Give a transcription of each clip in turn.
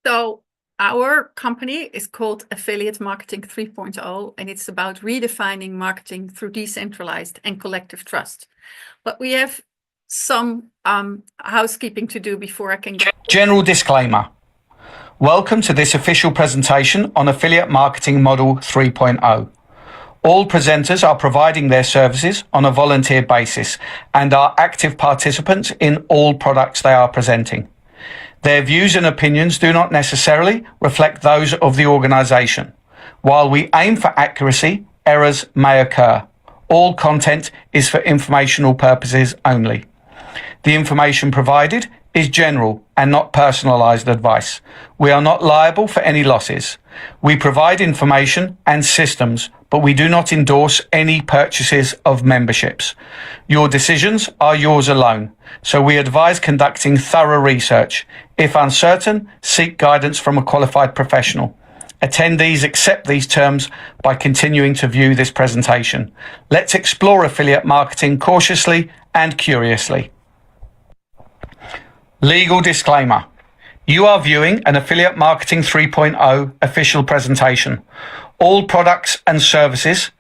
So our company is called Affiliate Marketing 3.0, and it's about redefining marketing through decentralized and collective trust. But we have some housekeeping to do before I can get. General disclaimer. Welcome to this official presentation on Affiliate Marketing Model 3.0. All presenters are providing their services on a volunteer basis and are active participants in all products they are presenting. Their views and opinions do not necessarily reflect those of the organisation. While we aim for accuracy, errors may occur. All content is for informational purposes only. The information provided is general and not personalised advice. We are not liable for any losses. We provide information and systems, but we do not endorse any purchases of memberships. Your decisions are yours alone, so we advise conducting thorough research. If uncertain, seek guidance from a qualified professional. Attendees accept these terms by continuing to view this presentation. Let's explore affiliate marketing cautiously and curiously. Legal disclaimer. You are viewing an Affiliate Marketing 3.0 official presentation. All products and services,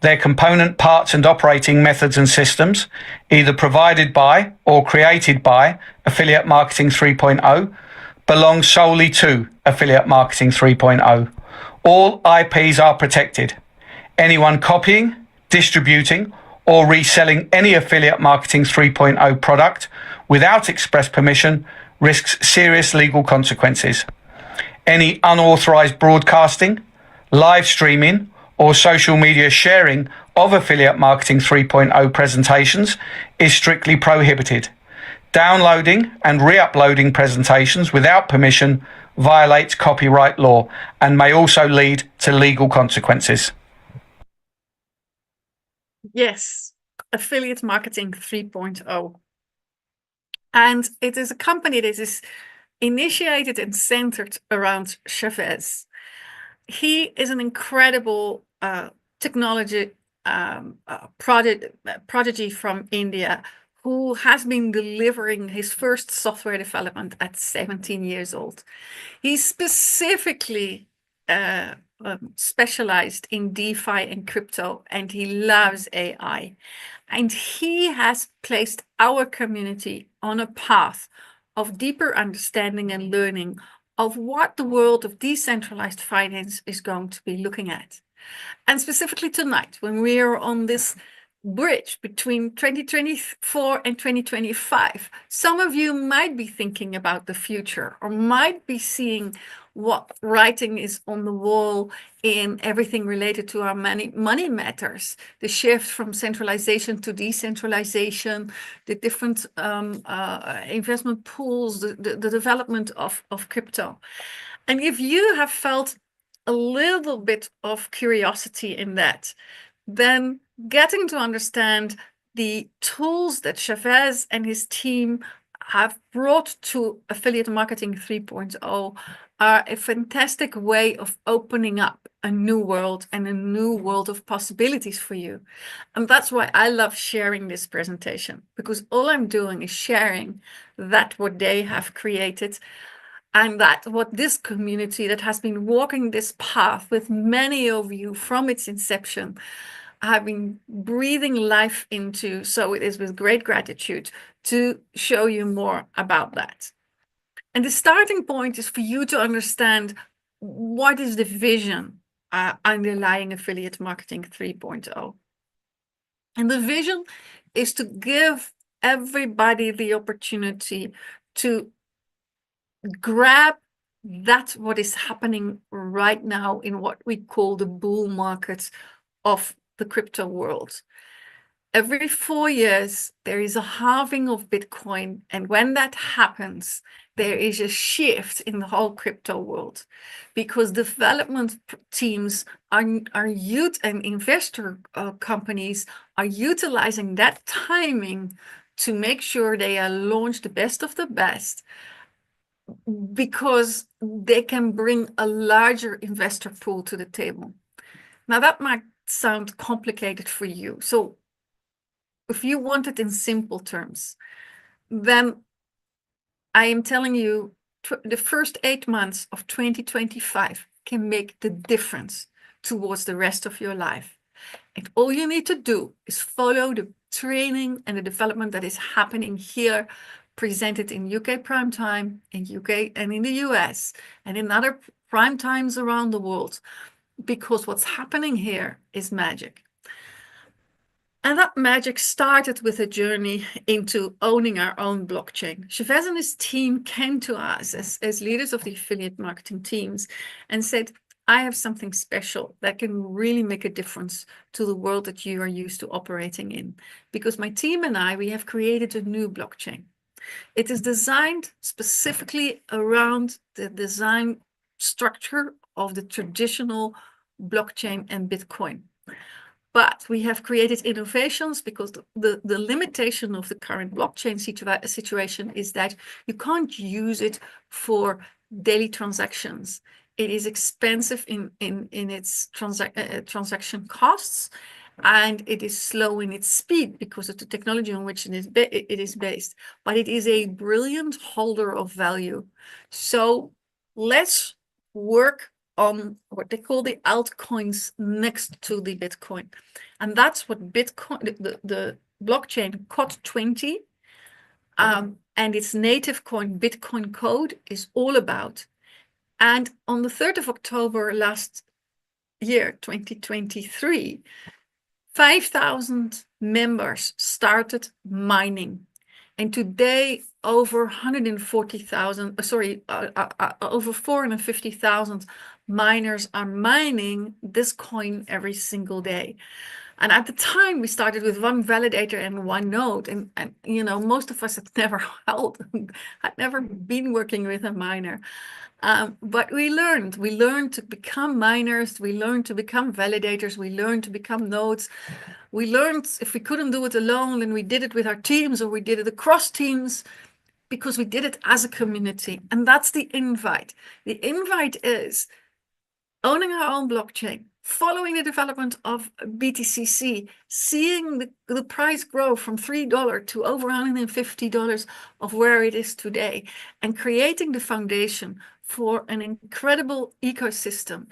their component parts and operating methods and systems, either provided by or created by Affiliate Marketing 3.0, belong solely to Affiliate Marketing 3.0. All IPs are protected. Anyone copying, distributing, or reselling any Affiliate Marketing 3.0 product without express permission risks serious legal consequences. Any unauthorized broadcasting, live streaming, or social media sharing of Affiliate Marketing 3.0 presentations is strictly prohibited. Downloading and re-uploading presentations without permission violates copyright law and may also lead to legal consequences. Yes, Affiliate Marketing 3.0. And it is a company that is initiated and centered around Chavez. He is an incredible technology prodigy from India who has been delivering his first software development at 17 years old. He's specifically specialized in DeFi and crypto, and he loves AI. And he has placed our community on a path of deeper understanding and learning of what the world of decentralized finance is going to be looking at. And specifically tonight, when we are on this bridge between 2024 and 2025, some of you might be thinking about the future or might be seeing what writing is on the wall in everything related to our money matters, the shift from centralization to decentralization, the different investment pools, the development of crypto. And if you have felt a little bit of curiosity in that, then getting to understand the tools that Chavez and his team have brought to Affiliate Marketing 3.0 are a fantastic way of opening up a new world and a new world of possibilities for you. And that's why I love sharing this presentation, because all I'm doing is sharing that what they have created, and that what this community that has been walking this path with many of you from its inception have been breathing life into. So it is with great gratitude to show you more about that. And the starting point is for you to understand what is the vision underlying Affiliate Marketing 3.0. And the vision is to give everybody the opportunity to grab that what is happening right now in what we call the bull market of the crypto world. Every 4 years, there is a halving of Bitcoin. And when that happens, there is a shift in the whole crypto world, because development teams are youth and investor companies are utilizing that timing to make sure they launch the best of the best, because they can bring a larger investor pool to the table. Now, that might sound complicated for you. So if you want it in simple terms, then I am telling you the first 8 months of 2025 can make the difference towards the rest of your life. And all you need to do is follow the training and the development that is happening here, presented in UK prime time, in UK and in the US, and in other prime times around the world, because what's happening here is magic. And that magic started with a journey into owning our own blockchain. Chavez and his team came to us as leaders of the affiliate marketing teams and said, I have something special that can really make a difference to the world that you are used to operating in. Because my team and I, we have created a new blockchain. It is designed specifically around the design structure of the traditional blockchain and Bitcoin. But we have created innovations because the limitation of the current blockchain situation is that you can't use it for daily transactions. It is expensive in its transaction costs, and it is slow in its speed because of the technology on which it is based. But it is a brilliant holder of value. So let's work on what they call the altcoins next to the Bitcoin. And that's what Bitcoin, the blockchain COT20 and its native coin Bitcoin code is all about. And on the 3rd of October last year, 2023, 5,000 members started mining. And today, over 140,000, over 450,000 miners are mining this coin every single day. And at the time, we started with one validator and one node. And you know, most of us had never had never been working with a miner. But we learned to become miners, we learned to become validators, we learned to become nodes. We learned if we couldn't do it alone, then we did it with our teams, or we did it across teams, because we did it as a community. And that's the invite. The invite is owning our own blockchain, following the development of BTCC, seeing the price grow from $3 to over $150 of where it is today, and creating the foundation for an incredible ecosystem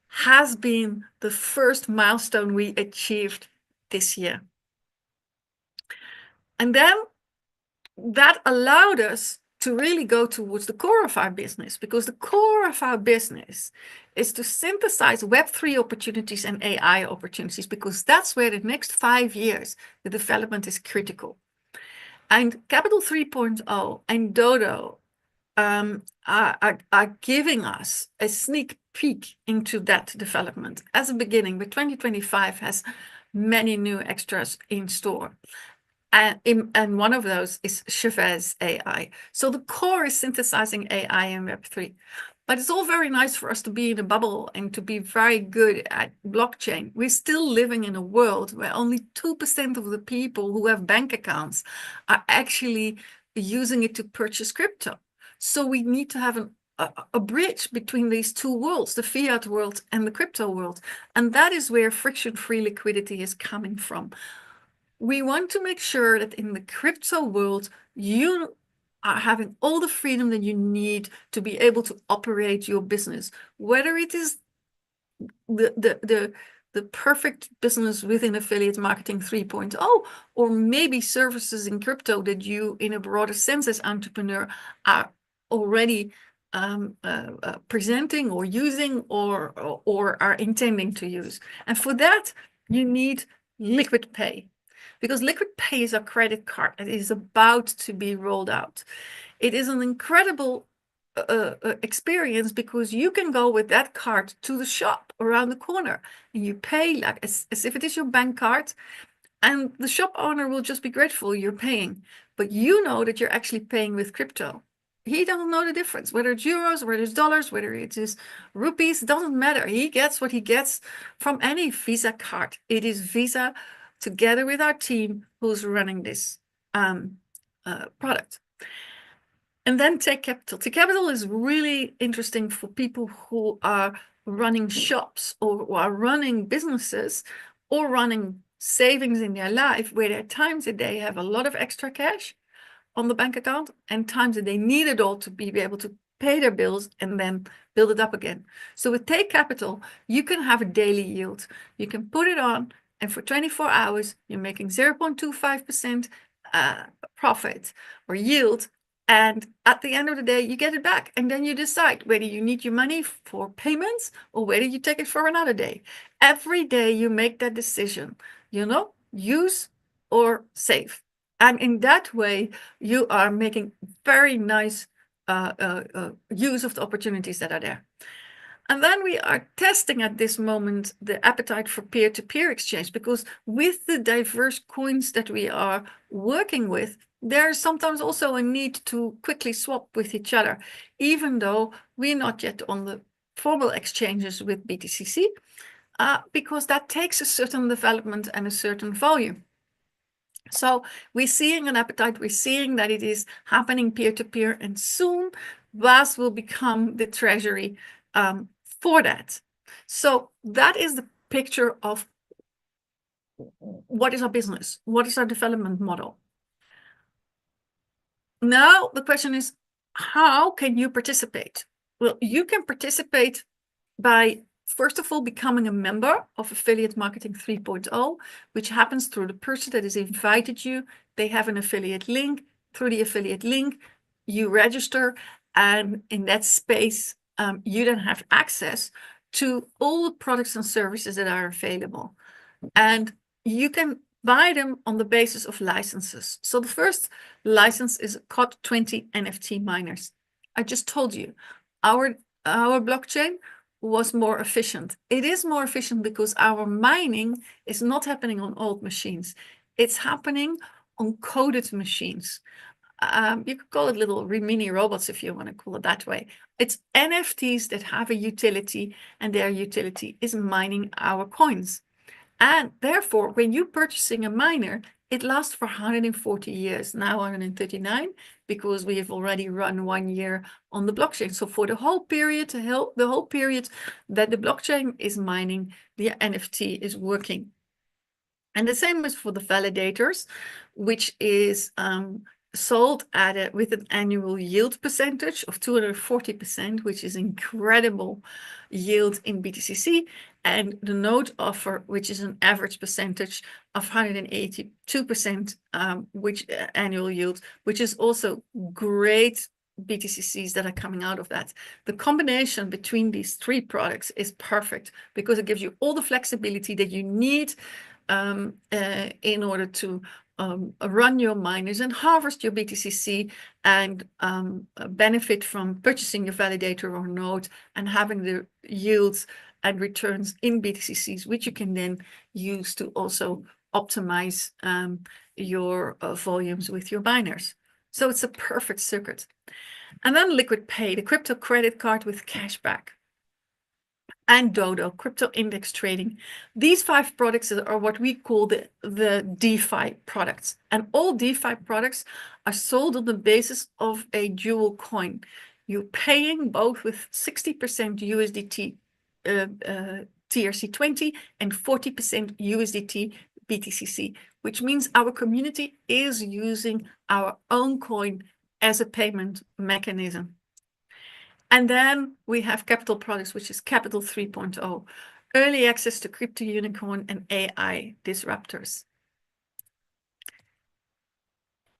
has been the first milestone we achieved this year. And then that allowed us to really go towards the core of our business, because the core of our business is to synthesize Web3 opportunities and AI opportunities, because that's where the next 5 years, the development is critical. And Capital 3.0 and Dodo are giving us a sneak peek into that development as a beginning, but 2025 has many new extras in store. And one of those is Chavez AI. So the core is synthesizing AI and Web3. But it's all very nice for us to be in a bubble and to be very good at blockchain. We're still living in a world where only 2% of the people who have bank accounts are actually using it to purchase crypto. So we need to have a bridge between these two worlds, the fiat world and the crypto world. And that is where friction-free liquidity is coming from. We want to make sure that in the crypto world, you are having all the freedom that you need to be able to operate your business, whether it is the perfect business within affiliate marketing 3.0, or maybe services in crypto that you, in a broader sense as entrepreneur, are already presenting or using or are intending to use. And for that, you need Lquid Pay. Because Lquid Pay is a credit card that is about to be rolled out. It is an incredible experience, because you can go with that card to the shop around the corner and you pay like as if it is your bank card, and the shop owner will just be grateful you're paying, but you know that you're actually paying with crypto. He doesn't know the difference, whether it's euros, whether it's dollars, whether it is rupees, it doesn't matter. He gets what he gets from any Visa card. It is Visa together with our team who's running this product. And then Take Capital. Take Capital is really interesting for people who are running shops or who are running businesses or running savings in their life, where there are times that they have a lot of extra cash on the bank account and times that they need it all to be able to pay their bills, and then build it up again. So with Take Capital, you can have a daily yield. You can put it on, and for 24 hours, you're making 0.25% profit or yield. And at the end of the day, you get it back. And then you decide whether you need your money for payments or whether you take it for another day. Every day you make that decision, use or save. And in that way, you are making very nice use of the opportunities that are there. And then we are testing at this moment the appetite for peer-to-peer exchange, because with the diverse coins that we are working with, there's sometimes also a need to quickly swap with each other, even though we're not yet on the formal exchanges with BTCC, because that takes a certain development and a certain volume. So we're seeing an appetite, we're seeing that it is happening peer-to-peer, and soon Waas will become the treasury for that. So that is the picture of what is our business, what is our development model. Now the question is, how can you participate? Well, you can participate by, first of all, becoming a member of Affiliate Marketing 3.0, which happens through the person that has invited you. They have an affiliate link. Through the affiliate link, you register, and in that space, you then have access to all the products and services that are available. And you can buy them on the basis of licenses. So the first license is COD20 NFT miners. I just told you, our blockchain was more efficient. It is more efficient because our mining is not happening on old machines. It's happening on coded machines. You could call it little mini robots if you want to call it that way. It's NFTs that have a utility, and their utility is mining our coins. And therefore, when you're purchasing a miner, it lasts for 140 years, now 139, because we have already run 1 year on the blockchain. So for the whole period, the whole period that the blockchain is mining, the NFT is working. And the same is for the validators, which is sold with an annual yield percentage of 240%, which is incredible yield in BTCC, and the node offer, which is an average percentage of 182%, which annual yield, which is also great BTCCs that are coming out of that. The combination between these three products is perfect because it gives you all the flexibility that you need in order to run your miners and harvest your BTCC and benefit from purchasing your validator or node and having the yields and returns in BTCCs, which you can then use to also optimize your volumes with your miners. So it's a perfect circuit. And then Lquid Pay, the crypto credit card with cashback. And Dodo, crypto index trading. These 5 products are what we call the DeFi products. And all DeFi products are sold on the basis of a dual coin. You're paying both with 60% USDT TRC20 and 40% USDT BTCC, which means our community is using our own coin as a payment mechanism. And then we have capital products, which is Capital 3.0, early access to crypto unicorn and AI disruptors.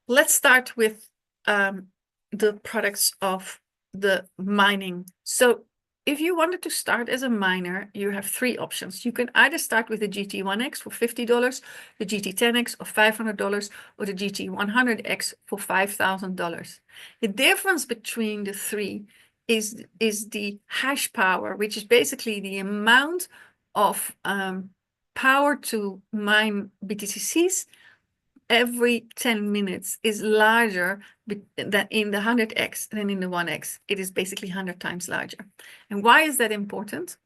Let's start with the products of the mining. So if you wanted to start as a miner, you have 3 options. You can either start with the GT1X for $50, the GT10X of $500, or the GT100X for $5,000. The difference between the 3 is the hash power, which is basically the amount of power to mine BTCCs every 10 minutes is larger than in the 100x than in the 1x. It is basically 100 times larger. And why is that important?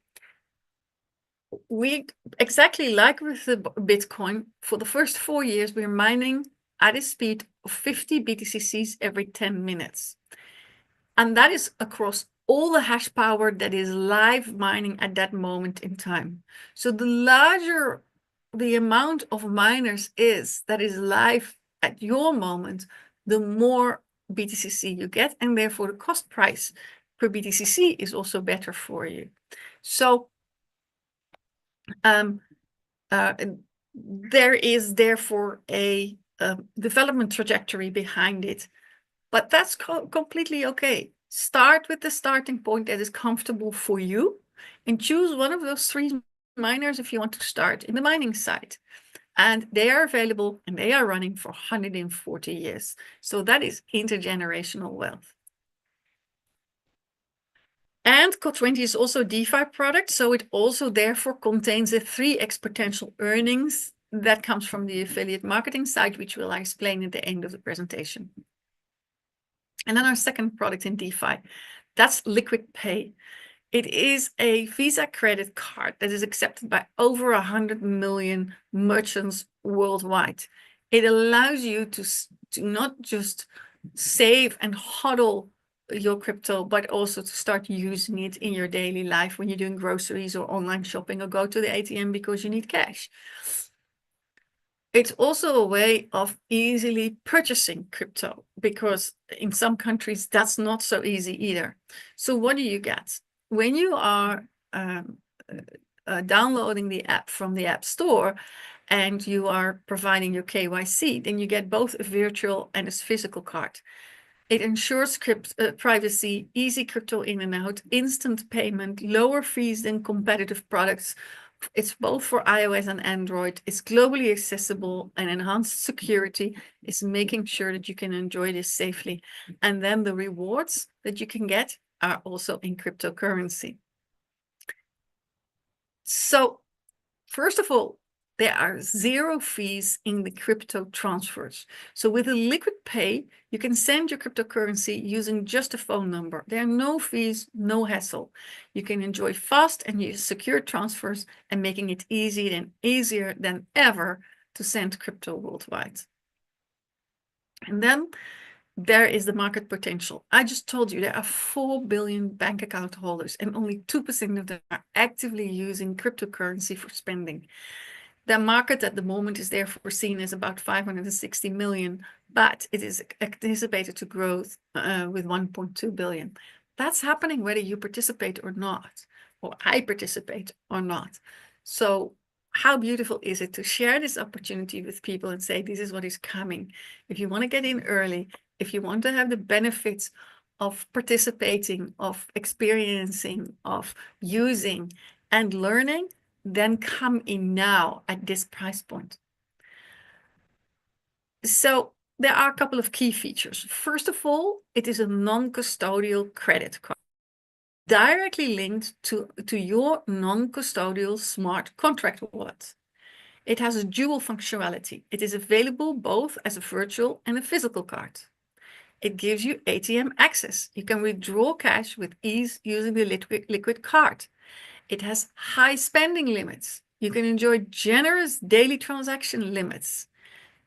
We, exactly like with the Bitcoin, for the first 4 years, we're mining at a speed of 50 BTCCs every 10 minutes. And that is across all the hash power that is live mining at that moment in time. So the larger the amount of miners that is live at your moment, the more BTCC you get, and therefore the cost price for BTCC is also better for you. So there is therefore a development trajectory behind it, but that's completely okay. Start with the starting point that is comfortable for you and choose one of those 3 miners if you want to start in the mining side. And they are available and they are running for 140 years. So that is intergenerational wealth. And Co20 is also a DeFi product, so it also therefore contains the 3x potential earnings that comes from the affiliate marketing side, which we'll explain at the end of the presentation. And then our second product in DeFi, that's Lquid Pay. It is a Visa credit card that is accepted by over 100 million merchants worldwide. It allows you to not just save and hodl your crypto, but also to start using it in your daily life when you're doing groceries or online shopping or go to the ATM because you need cash. It's also a way of easily purchasing crypto because in some countries that's not so easy either. So what do you get? When you are downloading the app from the App Store and you are providing your KYC, then you get both a virtual and a physical card. It ensures privacy, easy crypto in and out, instant payment, lower fees than competitive products. It's both for iOS and Android. It's globally accessible, and enhanced security is making sure that you can enjoy this safely. And then the rewards that you can get are also in cryptocurrency. So first of all, there are 0 fees in the crypto transfers. So with a Lquid Pay, you can send your cryptocurrency using just a phone number. There are no fees, no hassle. You can enjoy fast and secure transfers and making it easier than ever to send crypto worldwide. And then there is the market potential. I just told you there are 4 billion bank account holders and only 2% of them are actively using cryptocurrency for spending. The market at the moment is therefore seen as about 560 million, but it is anticipated to grow with 1.2 billion. That's happening whether you participate or not, or I participate or not. So how beautiful is it to share this opportunity with people and say, this is what is coming. If you want to get in early, if you want to have the benefits of participating, of experiencing, of using and learning, then come in now at this price point. So there are a couple of key features. First of all, it is a non-custodial credit card directly linked to your non-custodial smart contract wallet. It has a dual functionality. It is available both as a virtual and a physical card. It gives you ATM access. You can withdraw cash with ease using the Lquid card. It has high spending limits. You can enjoy generous daily transaction limits.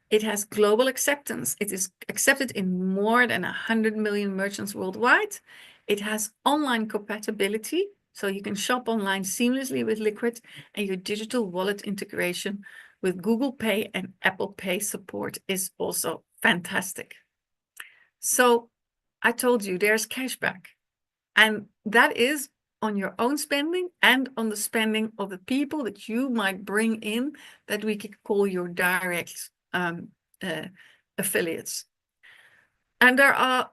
It has global acceptance. It is accepted in more than 100 million merchants worldwide. It has online compatibility, so you can shop online seamlessly with Lquid, and your digital wallet integration with Google Pay and Apple Pay support is also fantastic. So I told you there's cashback, and that is on your own spending and on the spending of the people that you might bring in that we could call your direct affiliates. And there are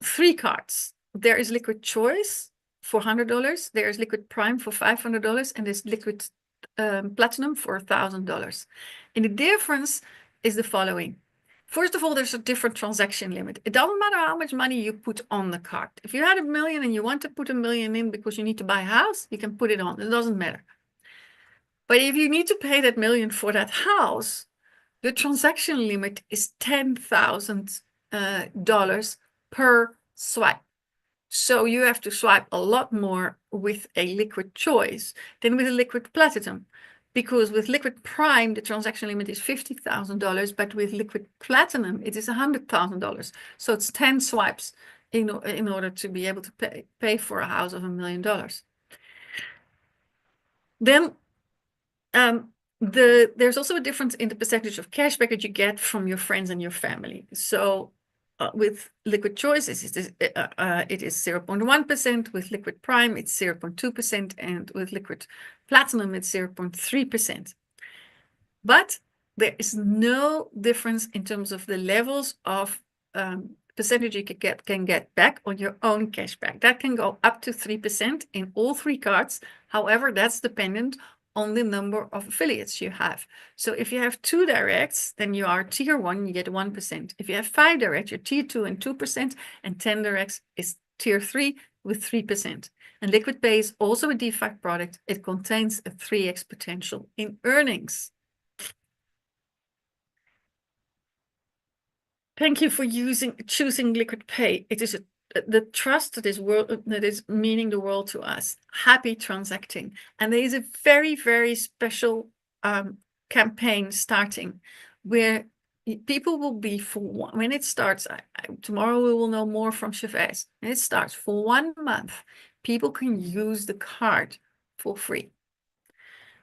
3 cards. There is Lquid Choice for $100. There is Lquid Prime for $500, and there's Lquid Platinum for $1,000. And the difference is the following. First of all, there's a different transaction limit. It doesn't matter how much money you put on the card. If you had $1 million and you want to put $1 million in because you need to buy a house, you can put it on. It doesn't matter. But if you need to pay that $1 million for that house, the transaction limit is $10,000 per swipe. So you have to swipe a lot more with a Lquid Choice than with a Lquid Platinum. Because with Lquid Prime, the transaction limit is $50,000, but with Lquid Platinum, it is $100,000. So it's 10 swipes in order to be able to pay for a house of $1 million. Then there's also a difference in the percentage of cashback that you get from your friends and your family. So with Liquid Choice, it is 0.1%. With Liquid Prime, it's 0.2%. And with Liquid Platinum, it's 0.3%. But there is no difference in terms of the levels of percentage you can get back on your own cashback. That can go up to 3% in all three cards. However, that's dependent on the number of affiliates you have. So if you have 2 directs, then you are tier 1, you get 1%. If you have 5 directs, you're tier 2 and 2%, and 10 directs is tier 3 with 3%. And Lquid Pay is also a DeFi product. It contains a 3x potential in earnings. Thank you for choosing Lquid Pay. It is the trust that is meaning the world to us. Happy transacting. And there is a very, very special campaign starting where people will be when it starts, tomorrow we will know more from Chavez. When it starts for 1 month, people can use the card for free,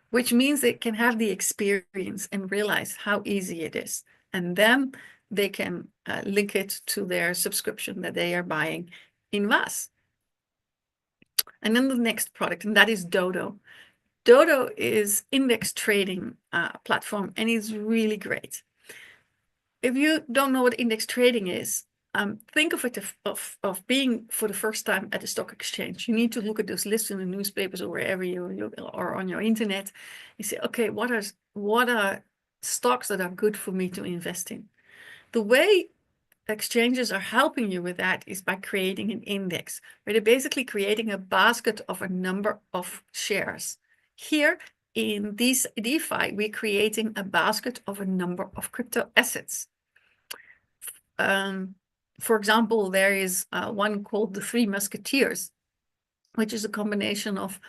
which means they can have the experience and realize how easy it is. And then they can link it to their subscription that they are buying in Waas. And then the next product, and that is Dodo. Dodo is index trading platform, and it's really great. If you don't know what index trading is, think of it of being for the first time at a stock exchange. You need to look at those lists in the newspapers or wherever you or on your internet. You say, okay, what are stocks that are good for me to invest in? The way exchanges are helping you with that is by creating an index, where they're basically creating a basket of a number of shares. Here in this DeFi, we're creating a basket of a number of crypto assets. For example, there is one called the Three Musketeers, which is a combination of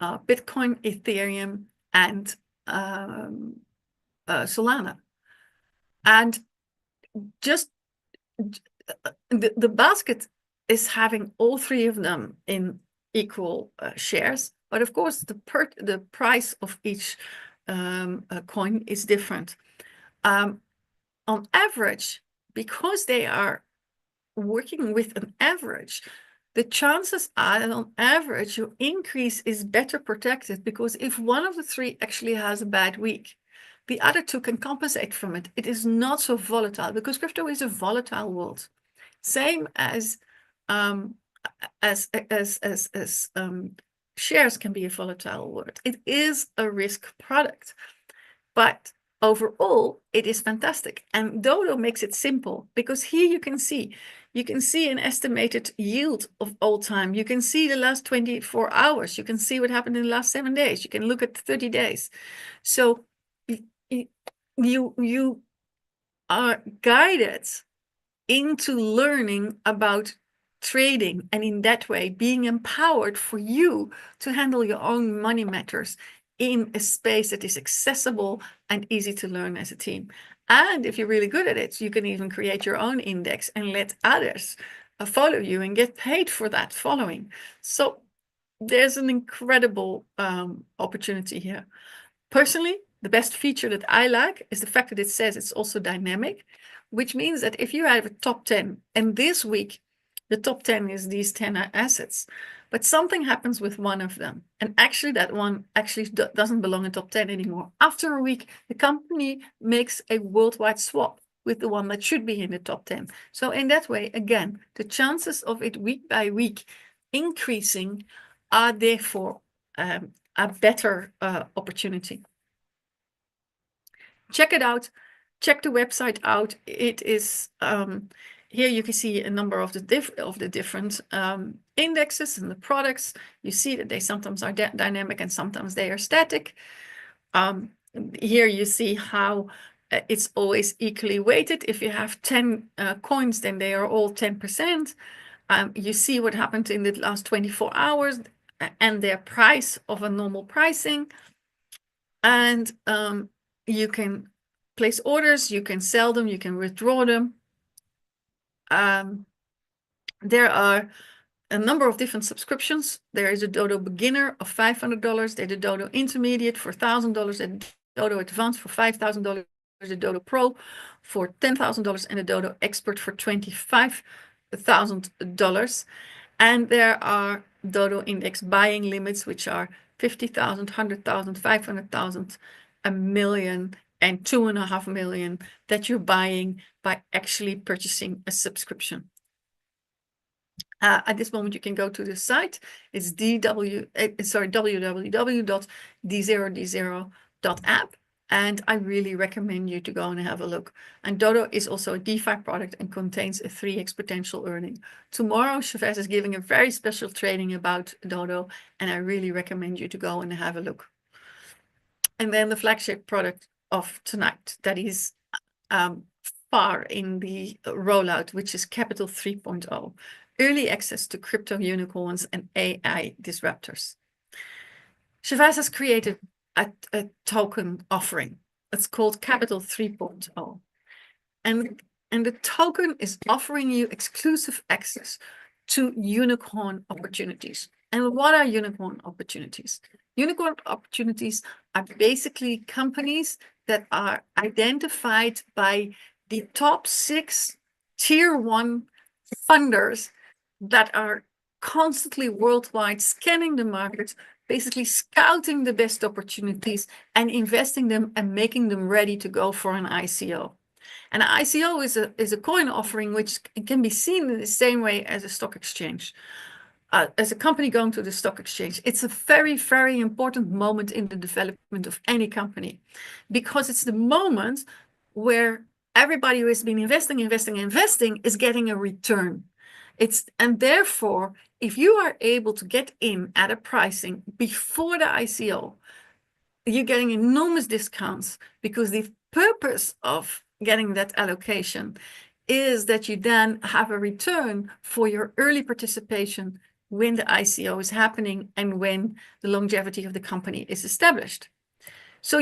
Bitcoin, Ethereum, and Solana. And just the basket is having all three of them in equal shares, but of course the price of each coin is different. On average, because they are working with an average, the chances are that on average your increase is better protected, because if one of the three actually has a bad week, the other two can compensate from it. It is not so volatile, because crypto is a volatile world. Same as shares can be a volatile world. It is a risk product, but overall it is fantastic. And Dodo makes it simple, because here you can see an estimated yield of all time. You can see the last 24 hours. You can see what happened in the last 7 days. You can look at 30 days. So you are guided into learning about trading, and in that way being empowered for you to handle your own money matters in a space that is accessible and easy to learn as a team. And if you're really good at it, you can even create your own index and let others follow you and get paid for that following. So there's an incredible opportunity here. Personally, the best feature that I like is the fact that it says it's also dynamic, which means that if you have a top 10, and this week the top 10 is these 10 assets, but something happens with one of them, and actually that one actually doesn't belong in top 10 anymore. After a week, the company makes a worldwide swap with the one that should be in the top 10. So in that way, again, the chances of it week by week increasing are therefore a better opportunity. Check it out. Check the website out. It is here you can see a number of the different indexes and the products. You see that they sometimes are dynamic and sometimes they are static. Here you see how it's always equally weighted. If you have 10 coins, then they are all 10%. You see what happened in the last 24 hours and their price of a normal pricing. And you can place orders, you can sell them, you can withdraw them. There are a number of different subscriptions. There is a Dodo Beginner of $500. There's a Dodo Intermediate for $1,000, and Dodo Advanced for $5,000. the Dodo Pro for $10,000 and the Dodo Expert for $25,000. And there are Dodo index buying limits, which are 50,000, 100,000, 500,000, a million, and 2.5 million that you're buying by actually purchasing a subscription. At this moment, you can go to the site. It's www.d0d0.app. And I really recommend you to go and have a look. And Dodo is also a DeFi product and contains a 3x potential earning. Tomorrow, Chavez is giving a very special training about Dodo, and I really recommend you to go and have a look. And then the flagship product of tonight that is far in the rollout, which is Capital 3.0, early access to crypto unicorns and AI disruptors. Chavez has created a token offering. It's called Capital 3.0. And the token is offering you exclusive access to unicorn opportunities. And what are unicorn opportunities? Unicorn opportunities are basically companies that are identified by the top 6 tier 1 funders that are constantly worldwide scanning the market, basically scouting the best opportunities and investing them and making them ready to go for an ICO. And an ICO is a coin offering which can be seen in the same way as a stock exchange. As a company going to the stock exchange, it's a very, very important moment in the development of any company, because it's the moment where everybody who has been investing is getting a return. And therefore, if you are able to get in at a pricing before the ICO, you're getting enormous discounts, because the purpose of getting that allocation is that you then have a return for your early participation when the ICO is happening and when the longevity of the company is established. So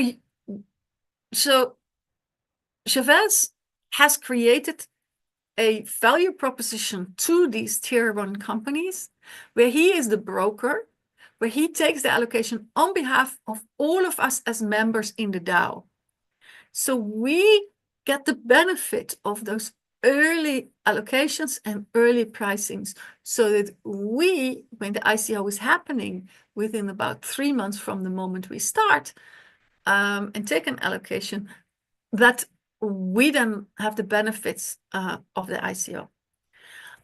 Chavez has created a value proposition to these tier 1 companies where he is the broker, where he takes the allocation on behalf of all of us as members in the DAO. So we get the benefit of those early allocations and early pricings, so that we, when the ICO is happening within about 3 months from the moment we start and take an allocation, that we then have the benefits of the ICO.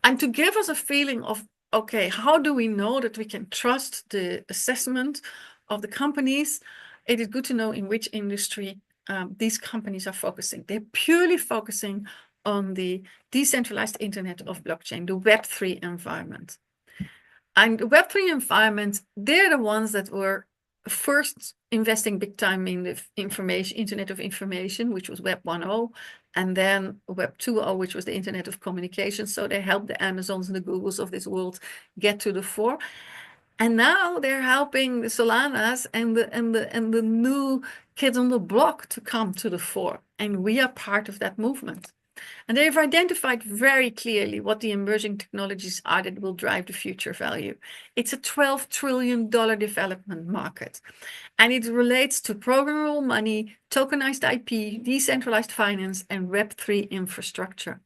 And to give us a feeling of, okay, how do we know that we can trust the assessment of the companies? It is good to know in which industry these companies are focusing. They're purely focusing on the decentralized internet of blockchain, the Web3 environment. And the Web3 environment, they're the ones that were first investing big time in the internet of information, which was Web 1.0, and then Web 2.0, which was the internet of communication. So they helped the Amazons and the Googles of this world get to the fore. And now they're helping the Solanas and the new kids on the block to come to the fore. And we are part of that movement. And they've identified very clearly what the emerging technologies are that will drive the future value. It's a $12 trillion development market. And it relates to programmable money, tokenized IP, decentralized finance, and Web3 infrastructure.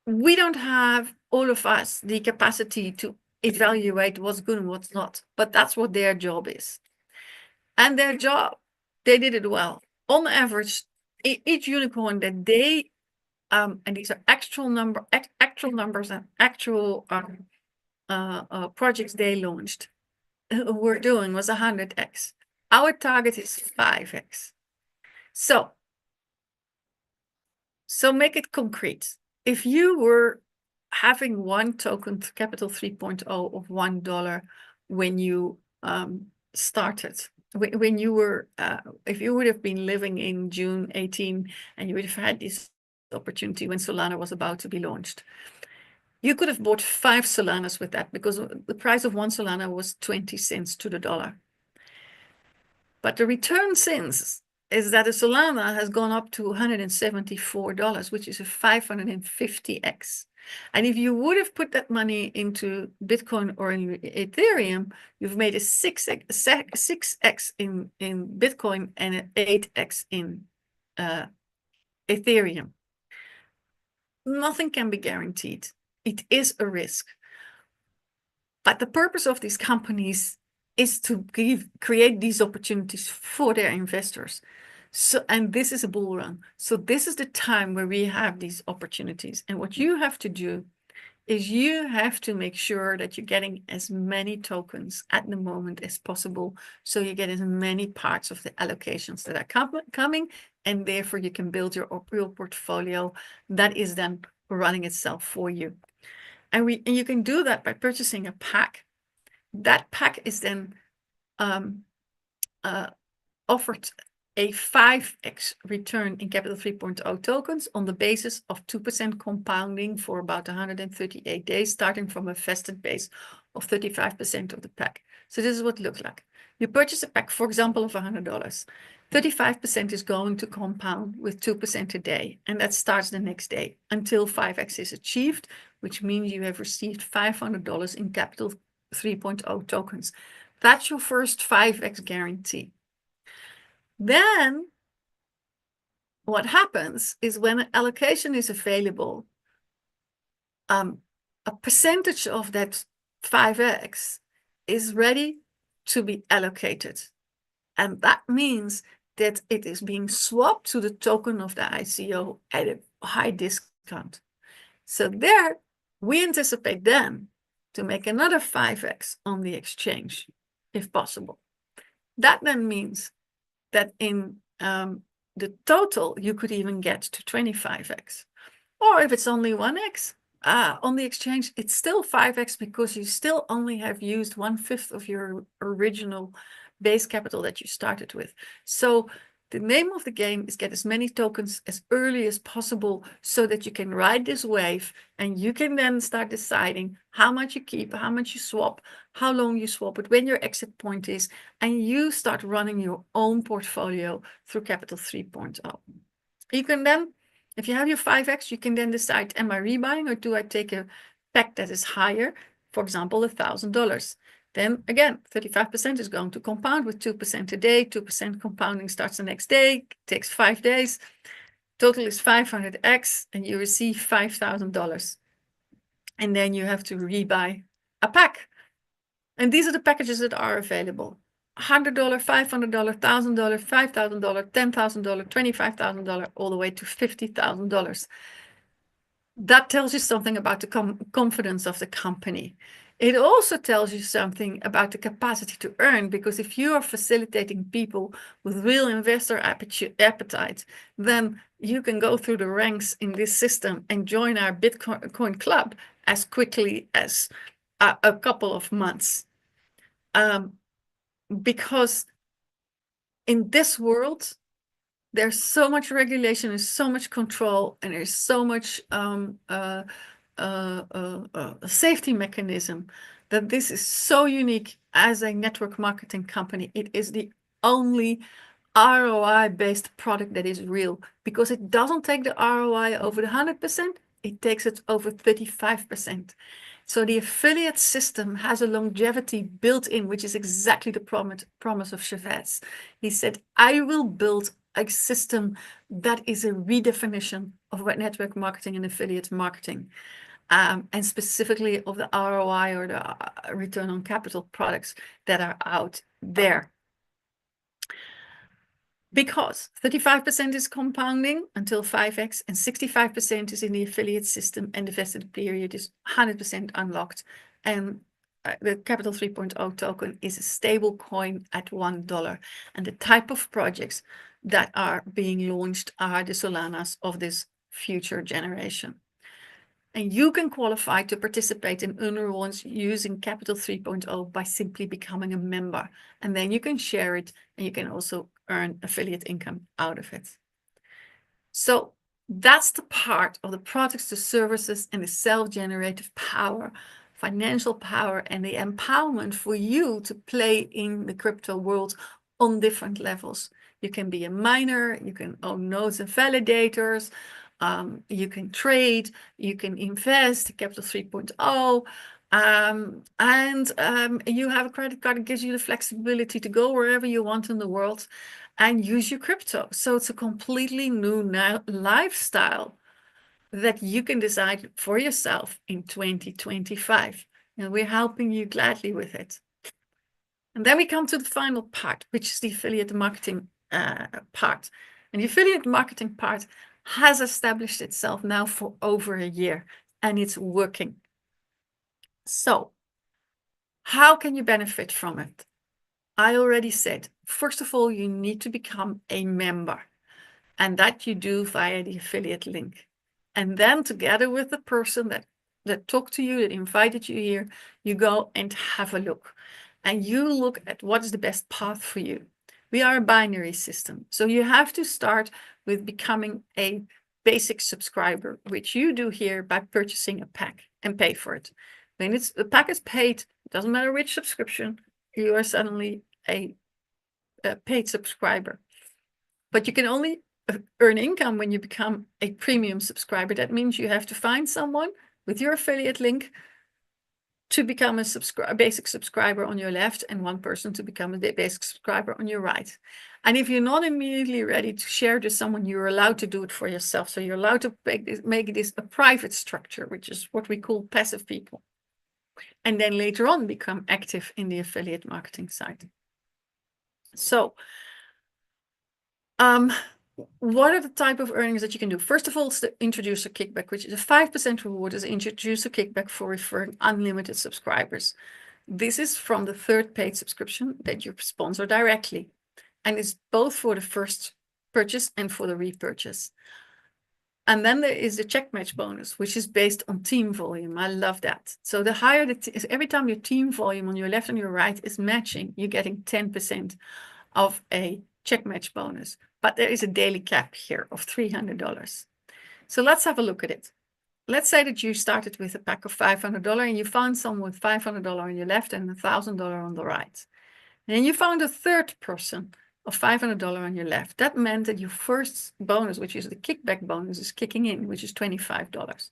We don't have, all of us, the capacity to evaluate what's good and what's not, but that's what their job is. And their job, they did it well. On average, each unicorn that they and these are actual numbers and actual projects they launched were doing was 100x. Our target is 5x. So make it concrete. If you were having one token, Capital 3.0 of $1 when you started, when you were, if you would have been living in June 18 and you would have had this opportunity when Solana was about to be launched, you could have bought 5 Solanas with that, because the price of 1 Solana was 20 cents to the dollar. But the return since is that a Solana has gone up to $174, which is a 550x. And if you would have put that money into Bitcoin or in Ethereum, you've made a 6x in Bitcoin and an 8x in Ethereum. Nothing can be guaranteed. It is a risk. But the purpose of these companies is to create these opportunities for their investors. So, and this is a bull run. So this is the time where we have these opportunities. And what you have to do is you have to make sure that you're getting as many tokens at the moment as possible. So you get as many parts of the allocations that are coming, and therefore you can build your real portfolio that is then running itself for you. And you can do that by purchasing a pack. That pack is then offered a 5x return in Capital 3.0 tokens on the basis of 2% compounding for about 138 days, starting from a vested base of 35% of the pack. So this is what it looks like. You purchase a pack, for example, of $100. 35% is going to compound with 2% a day, and that starts the next day until 5x is achieved, which means you have received $500 in Capital 3.0 tokens. That's your first 5x guarantee. Then what happens is when an allocation is available, a percentage of that 5x is ready to be allocated. And that means that it is being swapped to the token of the ICO at a high discount. So there, we anticipate then to make another 5x on the exchange, if possible. That then means that in the total, you could even get to 25x. Or if it's only 1x on the exchange, it's still 5x because you still only have used 1/5 of your original base capital that you started with. So the name of the game is get as many tokens as early as possible so that you can ride this wave, and you can then start deciding how much you keep, how much you swap, how long you swap it, when your exit point is, and you start running your own portfolio through Capital 3.0. You can then, if you have your 5x, you can then decide, am I rebuying or do I take a pack that is higher, for example, $1,000? Then again, 35% is going to compound with 2% a day. 2% compounding starts the next day, takes 5 days. Total is 500x, and you receive $5,000. And then you have to rebuy a pack. And these are the packages that are available. $100, $500, $1,000, $5,000, $10,000, $25,000, all the way to $50,000. That tells you something about the confidence of the company. It also tells you something about the capacity to earn, because if you are facilitating people with real investor appetite, then you can go through the ranks in this system and join our Bitcoin club as quickly as a couple of months. Because in this world, there's so much regulation, there's so much control, and there's so much safety mechanism that this is so unique as a network marketing company. It is the only ROI-based product that is real, because it doesn't take the ROI over the 100%, it takes it over 35%. So the affiliate system has a longevity built in, which is exactly the promise of Chavez. He said, I will build a system that is a redefinition of network marketing and affiliate marketing, and specifically of the ROI or the return on capital products that are out there. Because 35% is compounding until 5x, and 65% is in the affiliate system, and the vested period is 100% unlocked. And the Capital 3.0 token is a stable coin at $1. And the type of projects that are being launched are the Solanas of this future generation. And you can qualify to participate in Unrewards using Capital 3.0 by simply becoming a member. And then you can share it, and you can also earn affiliate income out of it. So that's the part of the products, the services, and the self-generative power, financial power, and the empowerment for you to play in the crypto world on different levels. You can be a miner, you can own nodes and validators, you can trade, you can invest, Capital 3.0, and you have a credit card that gives you the flexibility to go wherever you want in the world. and use your crypto. So it's a completely new lifestyle that you can decide for yourself in 2025. And we're helping you gladly with it. And then we come to the final part, which is the affiliate marketing part. And the affiliate marketing part has established itself now for over a year, and it's working. So how can you benefit from it? I already said, first of all, you need to become a member, and that you do via the affiliate link. And then together with the person that talked to you, that invited you here, you go and have a look. And you look at what is the best path for you. We are a binary system. So you have to start with becoming a basic subscriber, which you do here by purchasing a pack and pay for it. When the pack is paid, it doesn't matter which subscription, you are suddenly a paid subscriber. But you can only earn income when you become a premium subscriber. That means you have to find someone with your affiliate link to become a basic subscriber on your left, and one person to become a basic subscriber on your right. And if you're not immediately ready to share to someone, you're allowed to do it for yourself. So you're allowed to make this a private structure, which is what we call passive people. And then later on become active in the affiliate marketing side. So what are the type of earnings that you can do? First of all, it's the introducer kickback, which is a 5% reward as introducer kickback for referring unlimited subscribers. This is from the third paid subscription that you sponsor directly. And it's both for the first purchase and for the repurchase. And then there is the check match bonus, which is based on team volume. I love that. So the higher every time your team volume on your left and your right is matching, you're getting 10% of a check match bonus. But there is a daily cap here of $300. So let's have a look at it. Let's say that you started with a pack of $500 and you found someone with $500 on your left and $1,000 on the right. And then you found a third person of $500 on your left. That meant that your first bonus, which is the kickback bonus, is kicking in, which is $25.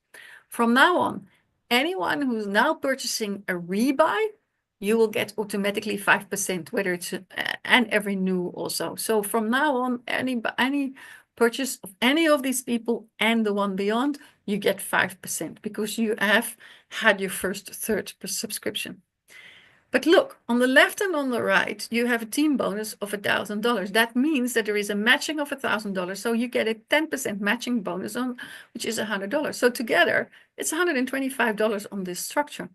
From now on, anyone who's now purchasing a rebuy, you will get automatically 5%, whether it's and every new also. So from now on, any purchase of any of these people and the one beyond, you get 5% because you have had your third subscription. But look, on the left and on the right, you have a team bonus of $1,000. That means that there is a matching of $1,000. So you get a 10% matching bonus on, which is $100. So together, it's $125 on this structure.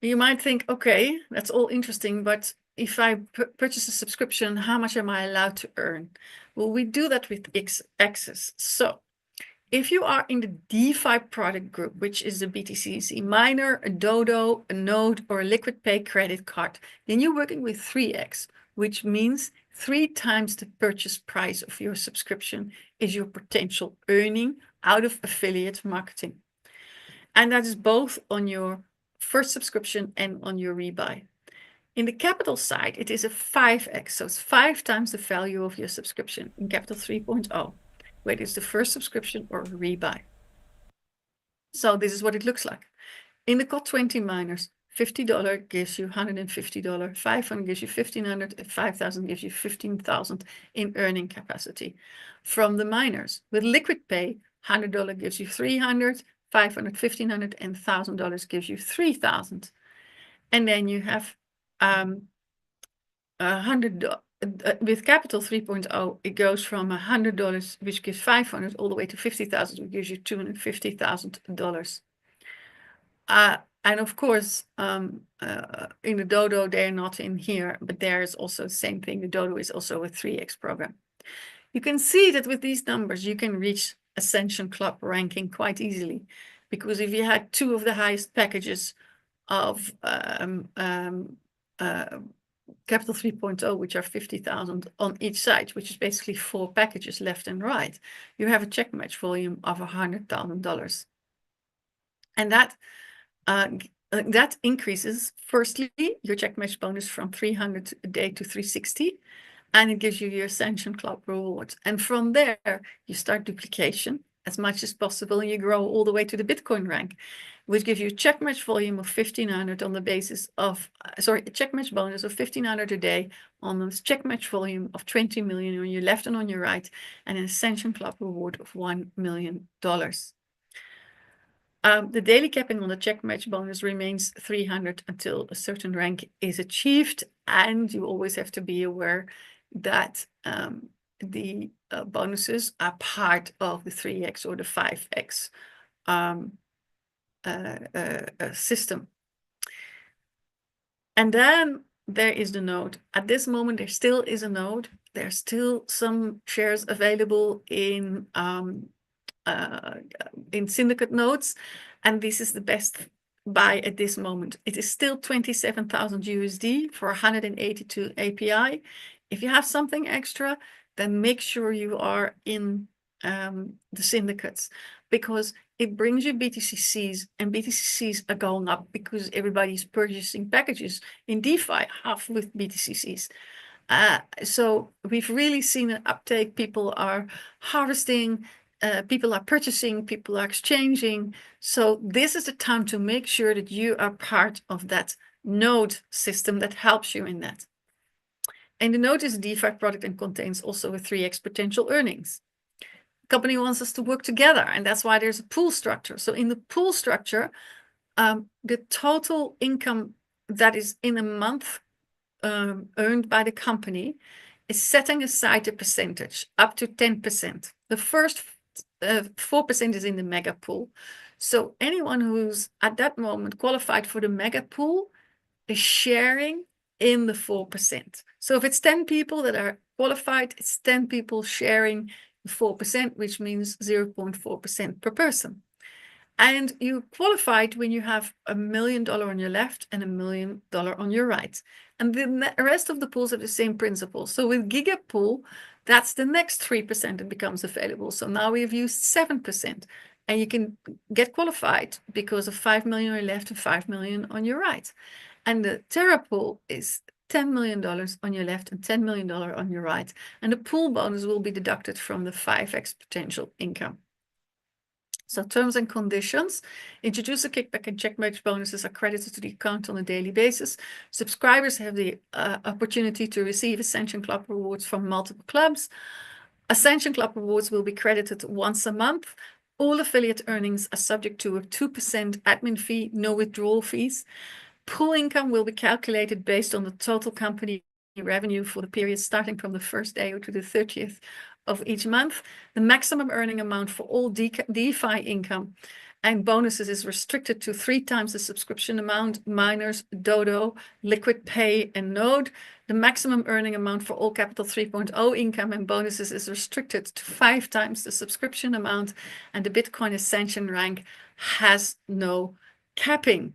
You might think, okay, that's all interesting, but if I purchase a subscription, how much am I allowed to earn? Well, we do that with Access. So if you are in the DeFi product group, which is a BTCC miner, a Dodo, a Node, or a Lquid Pay credit card, then you're working with 3x, which means 3 times the purchase price of your subscription is your potential earning out of affiliate marketing. And that is both on your first subscription and on your rebuy. In the capital side, it is a 5x, so it's 5 times the value of your subscription in capital 3.0, whether it's the first subscription or a rebuy. So this is what it looks like. In the COT20 miners, $50 gives you $150, 500 gives you $1,500, and 5,000 gives you $15,000 in earning capacity. From the miners, with Lquid Pay, $100 gives you $300, 500, 1,500, and $1,000 gives you 3,000. And then you have $100 with capital 3.0. It goes from $100, which gives 500, all the way to 50,000, which gives you $250,000. And of course, in the Dodo, they're not in here, but there is also the same thing. The Dodo is also a 3x program. You can see that with these numbers, you can reach Ascension Club ranking quite easily, because if you had 2 of the highest packages of capital 3.0, which are 50,000 on each side, which is basically 4 packages left and right, you have a check match volume of $100,000. And that increases, firstly, your check match bonus from 300 a day to 360, and it gives you your Ascension Club rewards. And from there, you start duplication, as much as possible, and you grow all the way to the Bitcoin rank, which gives you a check match volume of 1,500 on the basis of, a check match bonus of 1,500 a day on the check match volume of 20 million on your left and on your right, and an Ascension Club reward of $1 million. The daily capping on the check match bonus remains 300 until a certain rank is achieved, and you always have to be aware that the bonuses are part of the 3x or the 5x system. And then there is the node. At this moment, there still is a node. There's still some shares available in syndicate nodes, and this is the best buy at this moment. It is still 27,000 USD for 182 API. If you have something extra, then make sure you are in the syndicates, because it brings you BTCCs, and BTCCs are going up because everybody's purchasing packages in DeFi, half with BTCCs. So we've really seen an uptake. People are harvesting, people are purchasing, people are exchanging. So this is the time to make sure that you are part of that node system that helps you in that. And the node is a DeFi product and contains also a 3x potential earnings. The company wants us to work together, and that's why there's a pool structure. So in the pool structure, the total income that is in a month earned by the company is setting aside a percentage up to 10%. The first 4% is in the mega pool. So anyone who's at that moment qualified for the mega pool is sharing in the 4%. So if it's 10 people that are qualified, it's 10 people sharing the 4%, which means 0.4% per person. And you qualified when you have $1 million on your left and $1 million on your right. And the rest of the pools have the same principle. So with Giga Pool, that's the next 3% that becomes available. So now we have used 7%. And you can get qualified because of 5 million on your left and 5 million on your right. And the Terra pool is $10 million on your left and $10 million on your right. And the pool bonus will be deducted from the 5x potential income. So terms and conditions: introducer kickback and check match bonuses are credited to the account on a daily basis. Subscribers have the opportunity to receive Ascension Club rewards from multiple clubs. Ascension Club rewards will be credited once a month. All affiliate earnings are subject to a 2% admin fee, no withdrawal fees. Pool income will be calculated based on the total company revenue for the period starting from the first day to the 30th of each month. The maximum earning amount for all DeFi income and bonuses is restricted to 3 times the subscription amount: miners, Dodo, Lquid Pay, and Node. The maximum earning amount for all Capital 3.0 income and bonuses is restricted to 5 times the subscription amount, and the Bitcoin Ascension rank has no capping.